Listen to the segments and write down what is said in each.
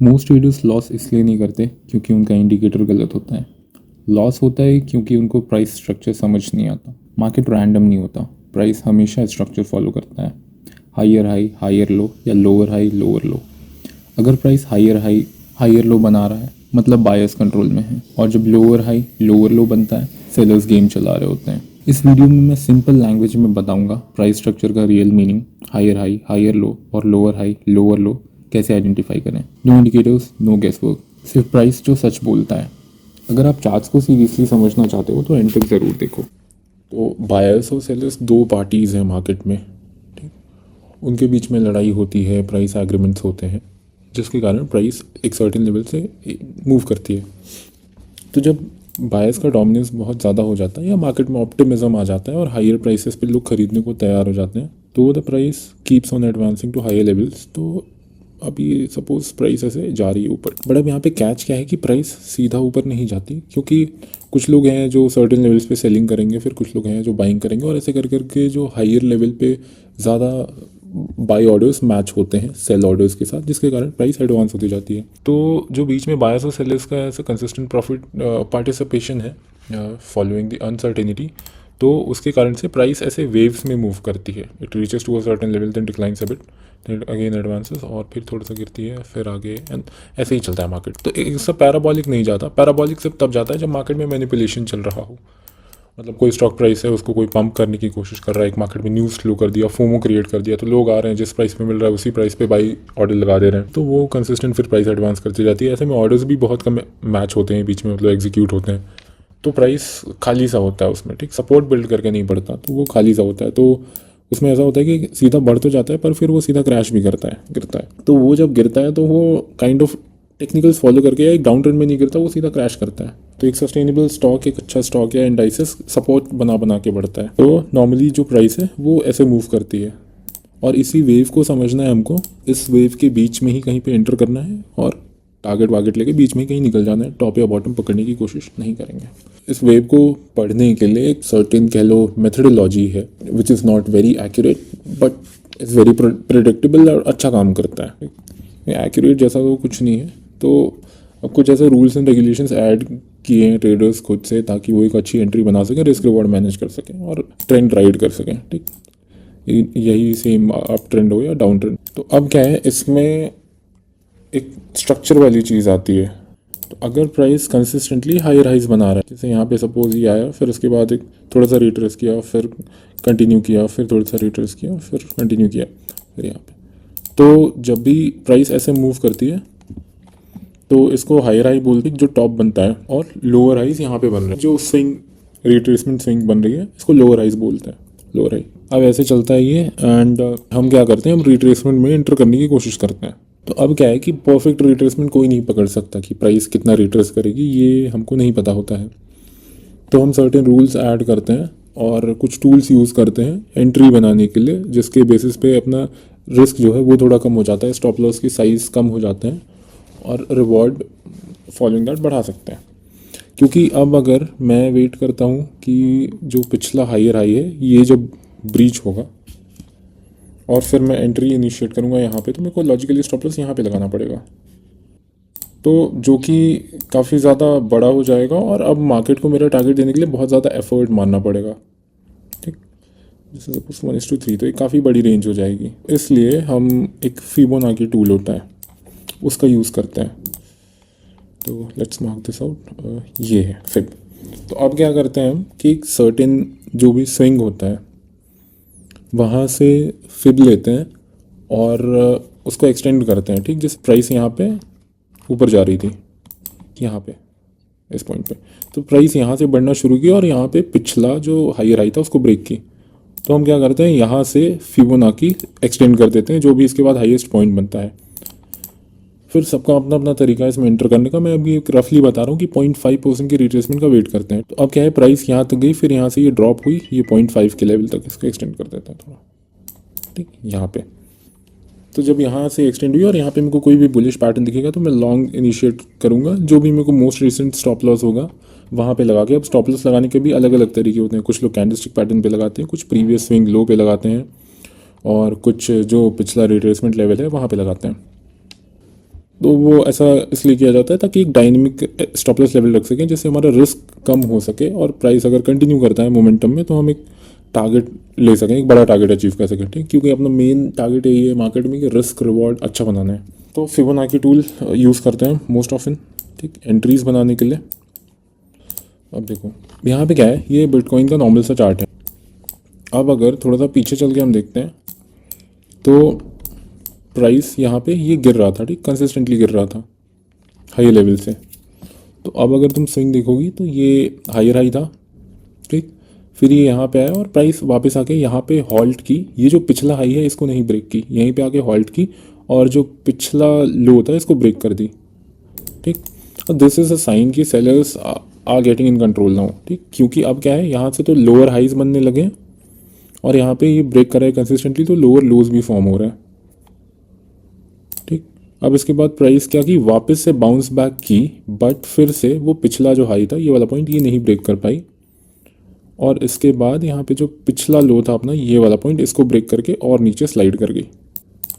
Most traders loss इसलिए नहीं करते क्योंकि उनका इंडिकेटर गलत होता है। लॉस होता है क्योंकि उनको प्राइस स्ट्रक्चर समझ नहीं आता। मार्केट रैंडम नहीं होता, प्राइस हमेशा स्ट्रक्चर फॉलो करता है। हायर हाई हायर लो या लोअर हाई लोअर लो। अगर price higher high higher low बना रहा है मतलब बायर्स कंट्रोल में है, और जब लोअर हाई लोअर लो बनता है सेलर्स गेम चला रहे होते हैं। इस वीडियो में मैं सिंपल लैंग्वेज में बताऊंगा प्राइस स्ट्रक्चर का real meaning, higher high higher low और लोअर हाई लोअर लो कैसे आइडेंटिफाई करें। No indicators, no guess work, सिर्फ प्राइस जो सच बोलता है। अगर आप चार्ट्स को सीरियसली समझना चाहते हो तो एंड तक ज़रूर देखो। तो बायर्स और सेलर्स दो पार्टीज़ हैं मार्केट में, ठीक। उनके बीच में लड़ाई होती है, प्राइस एग्रीमेंट्स होते हैं जिसके कारण प्राइस एक सर्टेन लेवल से मूव करती है। तो जब बायर्स का डोमिनेंस बहुत ज़्यादा हो जाता है या मार्केट में ऑप्टिमिज्म आ जाता है और हायर प्राइसेस पे लोग खरीदने को तैयार हो जाते हैं, तो the price keeps on advancing to higher levels. तो अभी सपोज प्राइस ऐसे जा रही है ऊपर, बट अब यहाँ पे कैच क्या है कि प्राइस सीधा ऊपर नहीं जाती, क्योंकि कुछ लोग हैं जो सर्टेन लेवल्स पे सेलिंग करेंगे, फिर कुछ लोग हैं जो बाइंग करेंगे, और ऐसे कर करके जो हायर लेवल पे ज़्यादा बाई ऑर्डर्स मैच होते हैं सेल ऑर्डर्स के साथ, जिसके कारण प्राइस एडवांस होती जाती है। तो जो बीच में बायर्स और सेलर्स का ऐसा कंसिस्टेंट प्रॉफिट पार्टिसिपेशन है फॉलोइंग द अनसर्टेनिटी, तो उसके कारण से प्राइस ऐसे वेव्स में मूव करती है। It reaches to a certain level then declines a bit, then again advances और फिर थोड़ा सा गिरती है, फिर आगे, एंड ऐसे ही चलता है मार्केट। तो एक सब पैराबॉलिक नहीं जाता। पैराबॉलिक सिर्फ तब जाता है जब मार्केट में मैनिपुलेशन चल रहा हो। मतलब कोई स्टॉक प्राइस है, उसको कोई पंप करने की कोशिश कर रहा है, एक मार्केट में न्यूज़ फ्लो कर दिया, फोमो क्रिएट कर दिया, तो लोग आ रहे हैं जिस प्राइस पे मिल रहा है उसी प्राइस पे बाई ऑर्डर लगा दे रहे हैं, तो वो कंसिस्टेंट फिर प्राइस एडवांस करती जाती है। ऐसे में ऑर्डर्स भी बहुत कम मैच होते हैं बीच में, मतलब एग्जीक्यूट होते हैं, तो प्राइस खाली सा होता है उसमें, ठीक। सपोर्ट बिल्ड करके नहीं बढ़ता, तो वो खाली सा होता है। तो उसमें ऐसा होता है कि सीधा बढ़ तो जाता है पर फिर वो सीधा क्रैश भी करता है, गिरता है। तो वो जब गिरता है तो वो काइंड ऑफ टेक्निकल्स फॉलो करके, या एक डाउन ट्रेंड में नहीं गिरता, वो सीधा क्रैश करता है। तो एक सस्टेनेबल स्टॉक, एक अच्छा स्टॉक या इंडाइसेस सपोर्ट बना बना के बढ़ता है। तो नॉर्मली जो प्राइस है वो ऐसे मूव करती है, और इसी वेव को समझना है हमको। इस वेव के बीच में ही कहीं पे एंटर करना है और टारगेट वारगेट लेके बीच में ही कहीं निकल जाना है, टॉप या बॉटम पकड़ने की कोशिश नहीं करेंगे। इस वेव को पढ़ने के लिए एक सर्टेन कह लो मेथडोलॉजी है, which is not very accurate but is very predictable, और अच्छा काम करता है। एक्यूरेट जैसा तो कुछ नहीं है। तो अब कुछ ऐसे रूल्स एंड रेगुलेशंस ऐड किए हैं ट्रेडर्स खुद से, ताकि वो एक अच्छी एंट्री बना सकें, रिस्क रिवॉर्ड मैनेज कर सकें और ट्रेंड राइड कर सकें, ठीक। यही सेम अप ट्रेंड हो या डाउन ट्रेंड। तो अब क्या है, इसमें एक स्ट्रक्चर वाली चीज़ आती है। तो अगर प्राइस कंसिस्टेंटली हायर हाइज बना रहा है, जैसे यहाँ पे सपोज ये आया, फिर उसके बाद एक थोड़ा सा रिट्रेस किया, फिर कंटिन्यू किया, फिर थोड़ा सा रिट्रेस किया, फिर कंटिन्यू किया, फिर यहाँ पे, तो जब भी प्राइस ऐसे मूव करती है तो इसको हायर हाई बोलते हैं जो टॉप बनता है, और लोअर हाइज यहाँ पे बन रहा है, जो स्विंग रिट्रेसमेंट स्विंग बन रही है, इसको लोअर हाइज बोलते हैं, लोअर हाई। अब ऐसे चलता है ये, एंड हम क्या करते हैं, हम रिट्रेसमेंट में एंटर करने की कोशिश करते हैं। तो अब क्या है कि परफेक्ट रिट्रेसमेंट कोई नहीं पकड़ सकता कि प्राइस कितना रिट्रेस करेगी, ये हमको नहीं पता होता है। तो हम सर्टेन रूल्स ऐड करते हैं और कुछ टूल्स यूज़ करते हैं एंट्री बनाने के लिए, जिसके बेसिस पे अपना रिस्क जो है वो थोड़ा कम हो जाता है, स्टॉप लॉस की साइज़ कम हो जाते हैं, और रिवॉर्ड फॉलोइंग दैट बढ़ा सकते हैं। क्योंकि अब अगर मैं वेट करता हूँ कि जो पिछला हायर हाई है ये जब ब्रीच होगा और फिर मैं एंट्री इनिशिएट करूँगा यहाँ पे, तो मेरे को लॉजिकली स्टॉप लॉस यहाँ पे लगाना पड़ेगा, तो जो कि काफ़ी ज़्यादा बड़ा हो जाएगा, और अब मार्केट को मेरा टारगेट देने के लिए बहुत ज़्यादा एफर्ट मारना पड़ेगा, ठीक। जैसे सपोज 1:3, तो एक काफ़ी बड़ी रेंज हो जाएगी। इसलिए हम एक फिबोनाची टूल होता है उसका यूज़ करते हैं। तो लेट्स मार्क दिस आउट, ये है फिब। तो अब क्या करते हैं हम कि एक सर्टेन जो भी स्विंग होता है वहाँ से फिब लेते हैं और उसको एक्सटेंड करते हैं, ठीक। जैसे प्राइस यहाँ पे ऊपर जा रही थी, यहाँ पे इस पॉइंट पे, तो प्राइस यहाँ से बढ़ना शुरू की और यहाँ पे पिछला जो हायर हाई था उसको ब्रेक की। तो हम क्या करते हैं, यहाँ से फिबोनाची एक्सटेंड कर देते हैं, जो भी इसके बाद हाईएस्ट पॉइंट बनता है। फिर सबका अपना अपना तरीका है इसमें एंटर करने का। मैं अभी एक रफली बता रहा हूँ कि 0.5% की रिट्रेसमेंट का वेट करते हैं। तो अब क्या है, प्राइस यहाँ तक गई, फिर यहाँ से ये ड्रॉप हुई, ये 0.5 के लेवल तक इसको एक्सटेंड कर देते हैं थोड़ा, ठीक, यहाँ पे। तो जब यहाँ से एक्सटेंड हुई और यहाँ पे मेरे को कोई भी बुलिश पैटर्न दिखेगा तो मैं लॉन्ग इनिशिएट करूँगा, जो भी मेरे को मोस्ट रिसेंट स्टॉप लॉस होगा वहाँ पे लगा के। अब स्टॉप लॉस लगाने के भी अलग अलग तरीके होते हैं। कुछ लोग कैंडलस्टिक पैटर्न पे लगाते हैं, कुछ प्रीवियस स्विंग लो पे लगाते हैं, और कुछ जो पिछला रिट्रेसमेंट लेवल है वहाँ पे लगाते हैं। तो वो ऐसा इसलिए किया जाता है ताकि एक डायनेमिक स्टॉप लॉस लेवल रख सकें, जिससे हमारा रिस्क कम हो सके और प्राइस अगर कंटिन्यू करता है मोमेंटम में तो हम एक टारगेट ले सकें, एक बड़ा टारगेट अचीव कर सकें। ठीक, क्योंकि अपना मेन टारगेट यही है मार्केट में कि रिस्क रिवॉर्ड अच्छा बनाना है। तो फिबोनाची टूल यूज़ करते हैं मोस्ट ऑफन, ठीक, एंट्रीज बनाने के लिए। अब देखो यहाँ पे क्या है, ये बिटकॉइन का नॉर्मल सा चार्ट है। अब अगर थोड़ा सा पीछे चल के हम देखते हैं तो प्राइस यहाँ पे ये गिर रहा था, ठीक, कंसिस्टेंटली गिर रहा था हाई लेवल से। तो अब अगर तुम स्विंग देखोगी तो ये हायर हाई था, ठीक, फिर ये यहाँ पे आया और प्राइस वापस आके यहाँ पे हॉल्ट की। ये जो पिछला हाई है इसको नहीं ब्रेक की, यहीं पे आके हॉल्ट की और जो पिछला लो था इसको ब्रेक कर दी, ठीक। और दिस इज़ अ साइन कि sellers are getting in control now, ठीक, क्योंकि अब क्या है, यहाँ से तो लोअर हाइज बनने लगे और यहाँ पे ये ब्रेक कर रहा है कंसिस्टेंटली, तो लोअर लोज भी फॉर्म हो रहा है, ठीक। अब इसके बाद प्राइस क्या की, वापस से बाउंस बैक की, बट फिर से वो पिछला जो हाई था ये वाला पॉइंट ये नहीं ब्रेक कर पाई। और इसके बाद यहाँ पे जो पिछला लो था अपना ये वाला पॉइंट, इसको ब्रेक करके और नीचे स्लाइड कर गई,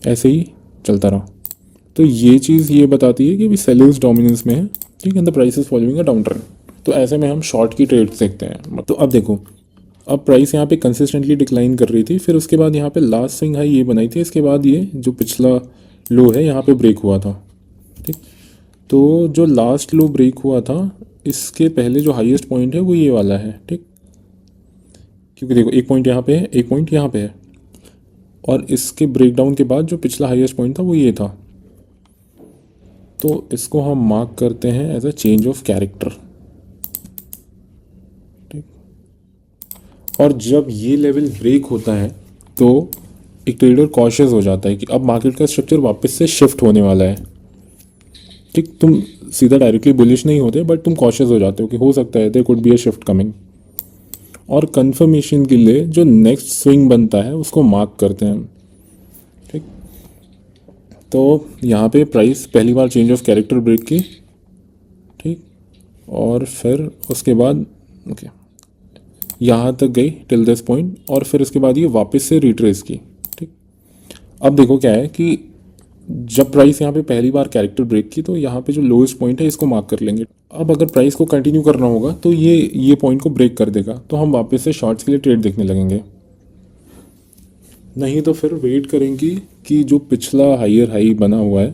ऐसे ही चलता रहा। तो ये चीज़ ये बताती है कि अभी सेलर्स डोमिनेंस में है, ठीक है, the price is following a down trend. तो ऐसे में हम शॉर्ट की ट्रेड्स देखते हैं। तो अब देखो, अब प्राइस यहाँ पे कंसिस्टेंटली डिक्लाइन कर रही थी, फिर उसके बाद यहाँ पे लास्ट स्विंग हाई ये बनाई थी, इसके बाद ये जो पिछला लो है यहाँ पे ब्रेक हुआ था, ठीक। तो जो लास्ट लो ब्रेक हुआ था इसके पहले जो हाईएस्ट पॉइंट है वो ये वाला है, ठीक, क्योंकि देखो एक पॉइंट यहाँ पे है, एक पॉइंट यहाँ पे है, और इसके ब्रेकडाउन के बाद जो पिछला हाईएस्ट पॉइंट था वो ये था। तो इसको हम मार्क करते हैं as a change of character, ठीक। और जब ये लेवल ब्रेक होता है तो एक ट्रेडर कॉशियस हो जाता है कि अब मार्केट का स्ट्रक्चर वापस से शिफ्ट होने वाला है, ठीक। तुम सीधा डायरेक्टली बुलिश नहीं होते, बट तुम कॉशियस हो जाते हो कि हो सकता है there could be a shift coming. और कंफर्मेशन के लिए जो नेक्स्ट स्विंग बनता है उसको मार्क करते हैं, ठीक। तो यहाँ पे प्राइस पहली बार चेंज ऑफ कैरेक्टर ब्रेक की, ठीक, और फिर उसके बाद ओके यहाँ तक गई टिल दिस पॉइंट, और फिर उसके बाद ये वापस से रिट्रेस की, ठीक। अब देखो क्या है कि जब प्राइस यहाँ पे पहली बार कैरेक्टर ब्रेक की तो यहाँ पे जो लोएस्ट पॉइंट है इसको मार्क कर लेंगे। अब अगर प्राइस को कंटिन्यू करना होगा तो ये पॉइंट को ब्रेक कर देगा, तो हम वापस से शॉर्ट्स के लिए ट्रेड देखने लगेंगे। नहीं तो फिर वेट करेंगे कि जो पिछला हायर हाई बना हुआ है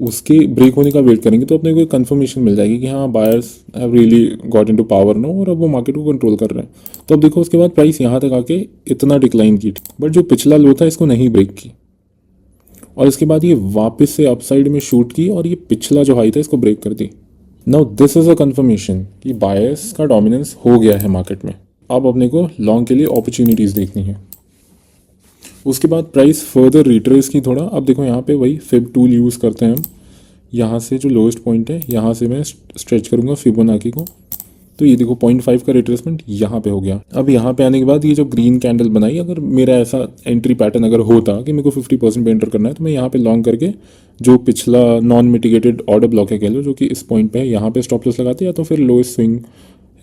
उसके ब्रेक होने का वेट करेंगे, तो अपने को एक कंफर्मेशन मिल जाएगी कि हाँ buyers have really got into power no, और अब वो मार्केट को कंट्रोल कर रहे हैं। तो अब देखो उसके बाद प्राइस यहाँ तक आके इतना डिक्लाइन की, बट जो पिछला लो था इसको नहीं ब्रेक की, और इसके बाद ये वापस से अपसाइड में शूट की और ये पिछला जो हाई था इसको ब्रेक कर दी। Now this is a confirmation कि बायर्स का डोमिनेंस हो गया है मार्केट में। अब अपने को लॉन्ग के लिए अपॉर्चुनिटीज़ देखनी है। उसके बाद प्राइस फर्दर रिट्रेस की थोड़ा। अब देखो यहाँ पे वही फिब टूल यूज़ करते हैं हम। यहाँ से जो लोएस्ट पॉइंट है यहाँ से मैं स्ट्रेच करूँगा फिबोनाची को, तो ये देखो 0.5 का रिट्रेसमेंट यहाँ पे हो गया। अब यहाँ पे आने के बाद ये जो ग्रीन कैंडल बनाई, अगर मेरा ऐसा एंट्री पैटर्न अगर होता कि मेरे को 50% पे एंटर करना है तो मैं यहाँ पे लॉन्ग करके जो पिछला नॉन मिटिगेटेड ऑर्डर ब्लॉक है कह लो, जो कि इस पॉइंट पे है, यहाँ पे स्टॉप लॉस लगाते, या तो फिर लोएस्ट स्विंग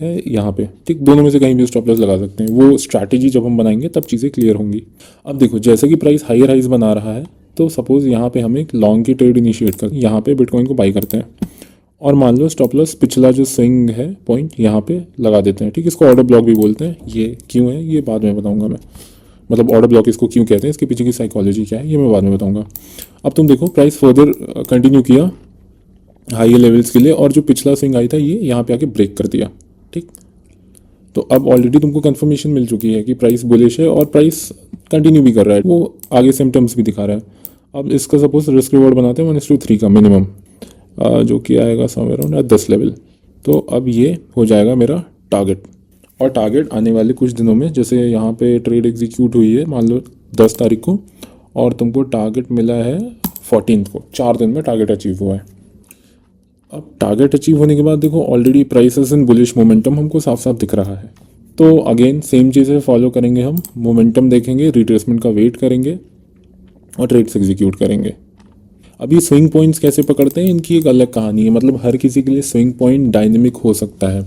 है यहाँ पे, ठीक, दोनों में से कहीं भी स्टॉप लॉस लगा सकते हैं। वो स्ट्रैटेजी जब हम बनाएंगे तब चीज़ें क्लियर होंगी। अब देखो जैसे कि प्राइस हायर हाइज बना रहा है, तो सपोज यहाँ पे हम एक लॉन्ग की ट्रेड इनिशिएट करते हैं, यहाँ पे बिटकॉइन को बाई करते हैं, और मान लो स्टॉप लॉस पिछला जो स्विंग है पॉइंट यहाँ पे लगा देते हैं, ठीक। इसको ऑर्डर ब्लॉक भी बोलते हैं। ये क्यों है ये बाद में बताऊंगा मैं, मतलब ऑर्डर ब्लॉक इसको क्यों कहते हैं, इसके पीछे की साइकोलॉजी क्या है ये मैं बाद में बताऊंगा। अब तुम देखो प्राइस फर्दर कंटिन्यू किया हाई लेवल्स के लिए, और जो पिछला स्विंग आई था ये यहाँ पे आके ब्रेक कर दिया, ठीक। तो अब ऑलरेडी तुमको कंफर्मेशन मिल चुकी है कि प्राइस बुलिश है और प्राइस कंटिन्यू भी कर रहा है, वो आगे सिम्टम्स भी दिखा रहा है। अब इसका सपोज रिस्क रिवॉर्ड बनाते हैं 1:3 का मिनिमम, जो कि आएगा समवेयर अराउंड 10 लेवल। तो अब ये हो जाएगा मेरा टारगेट, और टारगेट आने वाले कुछ दिनों में, जैसे यहाँ पे ट्रेड एग्जीक्यूट हुई है मान लो 10 तारीख को, और तुमको टारगेट मिला है 14 को, 4 दिन में टारगेट अचीव हुआ है। अब टारगेट अचीव होने के बाद देखो already prices in bullish momentum हमको साफ साफ दिख रहा है। तो अगेन सेम चीज़ें फॉलो करेंगे हम, मोमेंटम देखेंगे, रिट्रेसमेंट का वेट करेंगे और ट्रेड्स एग्जीक्यूट करेंगे। अभी स्विंग पॉइंट्स कैसे पकड़ते हैं इनकी एक अलग कहानी है, मतलब हर किसी के लिए स्विंग पॉइंट डायनेमिक हो सकता है।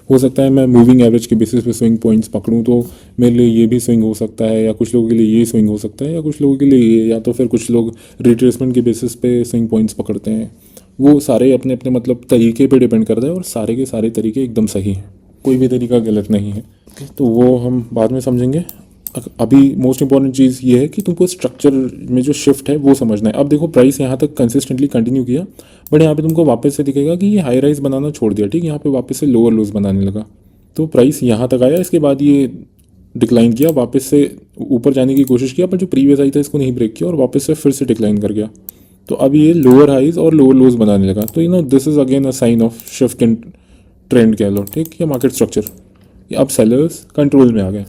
हो सकता है मैं मूविंग एवरेज के बेसिस पे स्विंग पॉइंट्स पकड़ूं तो मेरे लिए ये भी स्विंग हो सकता है, या कुछ लोगों के लिए ये स्विंग हो सकता है, या कुछ लोगों के लिए ये, या तो फिर कुछ लोग रिट्रेसमेंट के बेसिस पे स्विंग पॉइंट्स पकड़ते हैं। वो सारे अपने अपने मतलब तरीके पे डिपेंड करता है, और सारे के सारे तरीके एकदम सही हैं, कोई भी तरीका गलत नहीं है। तो वो हम बाद में समझेंगे। अभी मोस्ट इंपॉर्टेंट चीज़ ये है कि तुमको स्ट्रक्चर में जो शिफ्ट है वो समझना है। अब देखो प्राइस यहाँ तक कंसिस्टेंटली कंटिन्यू किया, बट यहाँ पे तुमको वापस से दिखेगा कि ये हाई राइज बनाना छोड़ दिया, ठीक, यहाँ पे वापस से लोअर लोज बनाने लगा। तो प्राइस यहाँ तक आया, इसके बाद ये डिक्लाइन किया, वापस से ऊपर जाने की कोशिश किया, पर जो प्रीवियस आई था इसको नहीं ब्रेक किया और वापस से फिर से डिक्लाइन कर गया। तो अब ये लोअर हाइज और लोअर लोज बनाने लगा। तो this is again a sign of shift in trend कह लो, ठीक, या मार्केट स्ट्रक्चर। अब सेलर्स कंट्रोल में आ गए।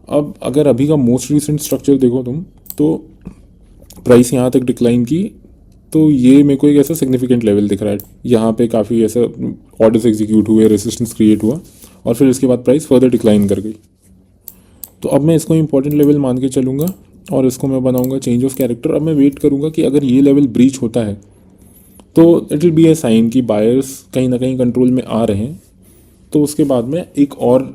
अब अगर अभी का मोस्ट रिसेंट स्ट्रक्चर देखो तुम, तो प्राइस यहाँ तक डिक्लाइन की, तो ये मेरे को एक ऐसा सिग्निफिकेंट लेवल दिख रहा है। यहाँ पे काफ़ी ऐसा ऑर्डर्स एग्जीक्यूट हुए, रेजिस्टेंस क्रिएट हुआ, और फिर इसके बाद प्राइस फर्दर डिक्लाइन कर गई। तो अब मैं इसको इंपॉर्टेंट लेवल मान के चलूँगा और इसको मैं बनाऊँगा चेंज ऑफ कैरेक्टर। अब मैं वेट करूँगा कि अगर ये लेवल ब्रीच होता है तो it will be a sign कि बायर्स कहीं ना कहीं कंट्रोल में आ रहे हैं। तो उसके बाद में एक और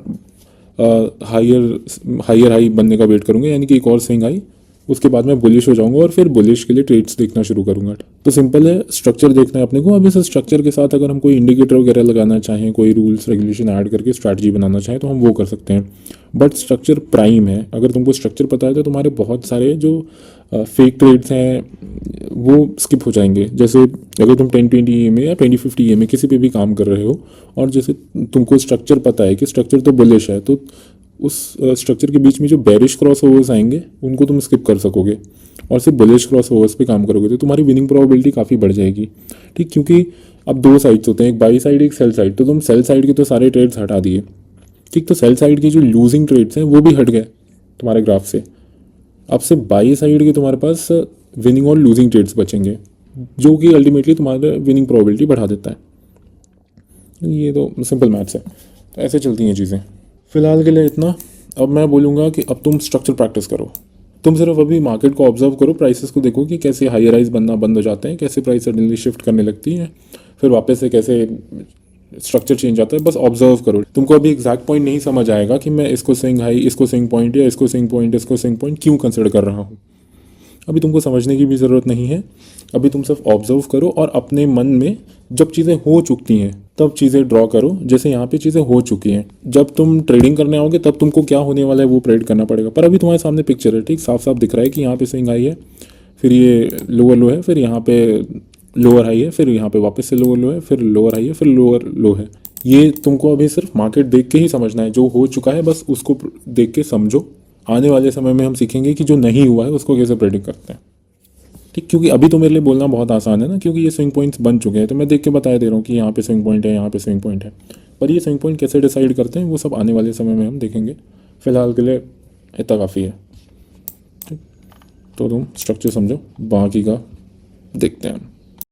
हायर हाई बनने का वेट करूंगा, यानी कि एक और स्विंग आई, उसके बाद मैं बुलिश हो जाऊंगा और फिर बुलिश के लिए ट्रेड्स देखना शुरू करूंगा। तो सिंपल है, स्ट्रक्चर देखना है अपने को। अब इस स्ट्रक्चर के साथ अगर हम कोई इंडिकेटर वगैरह लगाना चाहें, कोई रूल्स रेगुलेशन ऐड करके स्ट्रैटेजी बनाना चाहें तो हम वो कर सकते हैं। बट स्ट्रक्चर प्राइम है। अगर तुमको स्ट्रक्चर पता है तो तुम्हारे बहुत सारे जो फेक ट्रेड्स हैं वो स्किप हो जाएंगे। जैसे अगर तुम 10-20 EMA या 20-50 EMA किसी पे भी काम कर रहे हो, और जैसे तुमको स्ट्रक्चर पता है कि स्ट्रक्चर तो बुलिश है, तो उस स्ट्रक्चर के बीच में जो बेरिश क्रॉस ओवर्स आएंगे उनको तुम स्किप कर सकोगे और सिर्फ बुलिश क्रॉस ओवर्स पे काम करोगे, तो तुम्हारी विनिंग प्रोबेबिलिटी काफ़ी बढ़ जाएगी, ठीक। क्योंकि अब दो साइड्स होते हैं, एक बाई साइड एक सेल साइड। तो तुम सेल साइड के तो सारे ट्रेड्स हटा दिए, ठीक, तो सेल साइड के जो लूजिंग ट्रेड्स हैं वो भी हट गए तुम्हारे ग्राफ से। अब से बाई साइड के तुम्हारे पास विनिंग और लूजिंग ट्रेड्स बचेंगे, जो कि अल्टीमेटली तुम्हारे विनिंग प्रोबेबिलिटी बढ़ा देता है। ये तो सिंपल मैथ्स है। तो ऐसे चलती हैं चीज़ें। फिलहाल के लिए इतना। अब मैं बोलूँगा कि अब तुम स्ट्रक्चर प्रैक्टिस करो। तुम सिर्फ अभी मार्केट को ऑब्जर्व करो, प्राइसेस को देखो कि कैसे हाई राइज बनना बंद हो जाते हैं, कैसे प्राइस सडनली शिफ्ट करने लगती है, फिर वापस से कैसे स्ट्रक्चर चेंज आता है। बस ऑब्जर्व करो। तुमको अभी एग्जैक्ट पॉइंट नहीं समझ आएगा कि मैं इसको स्विंग हाई, इसको स्विंग पॉइंट, या इसको स्विंग पॉइंट, इसको स्विंग पॉइंट क्यों कंसिडर कर रहा हूँ। अभी तुमको समझने की भी ज़रूरत नहीं है। अभी तुम सिर्फ ऑब्जर्व करो और अपने मन में जब चीज़ें हो चुकी हैं तब चीज़ें ड्रॉ करो। जैसे यहाँ पे चीज़ें हो चुकी हैं, जब तुम ट्रेडिंग करने आओगे तब तुमको क्या होने वाला है वो प्रेडिक्ट करना पड़ेगा। पर अभी तुम्हारे सामने पिक्चर है, ठीक, साफ साफ दिख रहा है कि यहाँ पे स्विंग हाई है, फिर ये लोअर लो है, फिर यहाँ पे लोअर हाई है, फिर यहाँ पे वापस से लोअर लो है, फिर लोअर हाई है, फिर लोअर लो है। ये तुमको अभी सिर्फ मार्केट देख के ही समझना है। जो हो चुका है बस उसको देख के समझो। आने वाले समय में हम सीखेंगे कि जो नहीं हुआ है उसको कैसे प्रेडिक्ट करते हैं, ठीक। क्योंकि अभी तो मेरे लिए बोलना बहुत आसान है ना, क्योंकि ये स्विंग पॉइंट्स बन चुके हैं, तो मैं देख के बता दे रहा हूँ कि यहाँ पे स्विंग पॉइंट है, यहाँ पे स्विंग पॉइंट है। पर ये स्विंग पॉइंट कैसे डिसाइड करते हैं वो सब आने वाले समय में हम देखेंगे। फिलहाल के लिए इतना काफ़ी है, ठीक। तो तुम स्ट्रक्चर समझो, बाकी का देखते हैं।